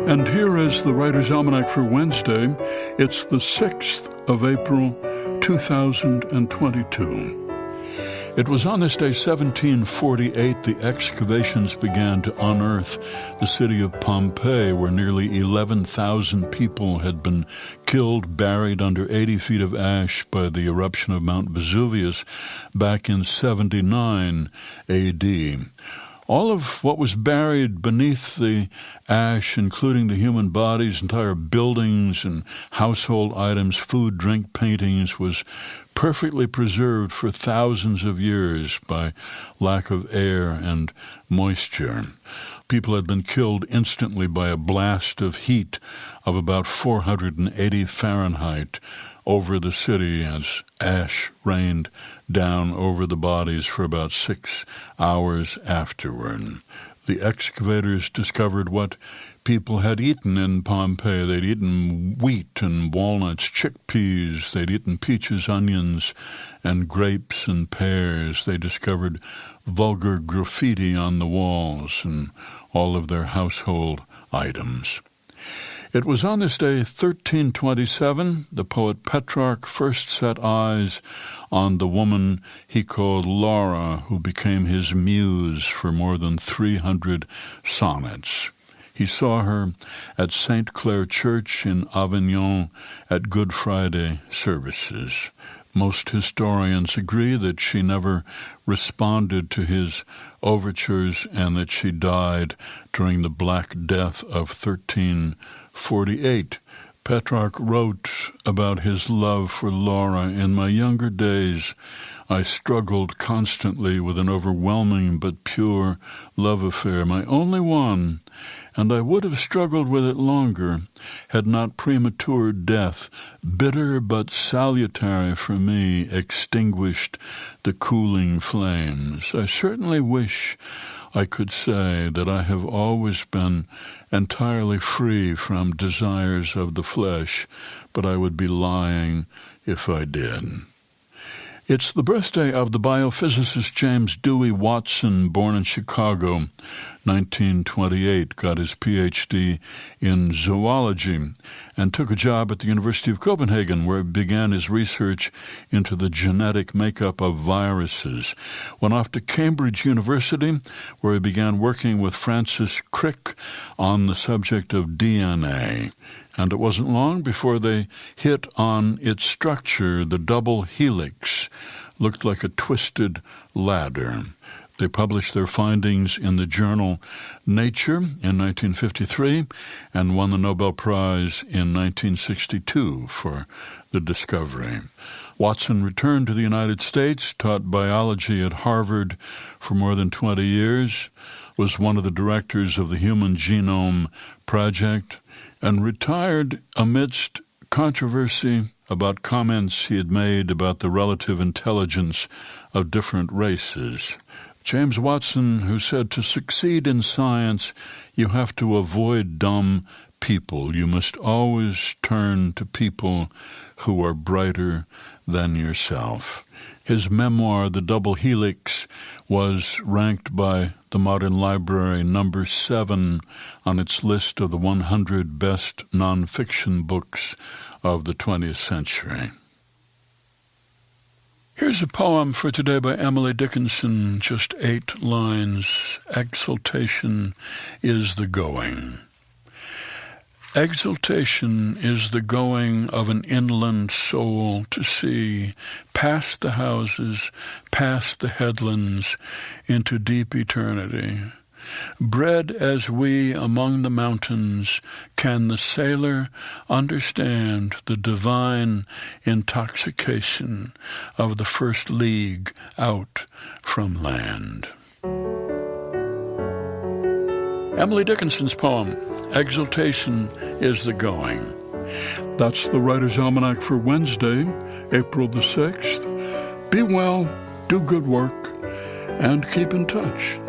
And here is the Writer's Almanac for Wednesday. It's the 6th of April, 2022. It was on this day, 1748, the excavations began to unearth the city of Pompeii, where nearly 11,000 people had been killed, buried under 80 feet of ash by the eruption of Mount Vesuvious back in 79 A.D. All of what was buried beneath the ash, including the human bodies, entire buildings and household items, food, drink, paintings, was perfectly preserved for thousands of years by lack of air and moisture. People had been killed instantly by a blast of heat of about 480 Fahrenheit over the city as ash rained down over the bodies for about 6 hours afterward. The excavators discovered what people had eaten in Pompeii. They'd eaten wheat and walnuts, chickpeas. They'd eaten peaches, onions, and grapes and pears. They discovered vulgar graffiti on the walls and all of their household items. It was on this day, 1327, the poet Petrarch first set eyes on the woman he called Laura, who became his muse for more than 300 sonnets. He saw her at St. Clair Church in Avignon at Good Friday services. Most historians agree that she never responded to his overtures and that she died during the Black Death of 1348. Petrarch wrote about his love for Laura. In my younger days, I struggled constantly with an overwhelming but pure love affair, my only one, and I would have struggled with it longer had not premature death, bitter but salutary for me, extinguished the cooling flames. I certainly wish I could say that I have always been entirely free from desires of the flesh, but I would be lying if I did. It's the birthday of the biophysicist James Dewey Watson, born in Chicago, 1928, got his Ph.D. in zoology, and took a job at the University of Copenhagen, where he began his research into the genetic makeup of viruses. Went off to Cambridge University, where he began working with Francis Crick on the subject of DNA. And it wasn't long before they hit on its structure. The double helix looked like a twisted ladder. They published their findings in the journal Nature in 1953 and won the Nobel Prize in 1962 for the discovery. Watson returned to the United States, taught biology at Harvard for more than 20 years, was one of the directors of the Human Genome Project, and retired amidst controversy about comments he had made about the relative intelligence of different races. James Watson, who said, to succeed in science, you have to avoid dumb people. You must always turn to people who are brighter than yourself. His memoir, The Double Helix, was ranked by the Modern Library number 7 on its list of the 100 best nonfiction books of the 20th century. Here's a poem for today by Emily Dickinson, just 8 lines. Exultation is the going. Exultation is the going of an inland soul to sea, past the houses, past the headlands, into deep eternity. Bred as we among the mountains, can the sailor understand the divine intoxication of the first league out from land? Emily Dickinson's poem, Exultation is the Going. That's the Writer's Almanac for Wednesday, April the 6th. Be well, do good work, and keep in touch.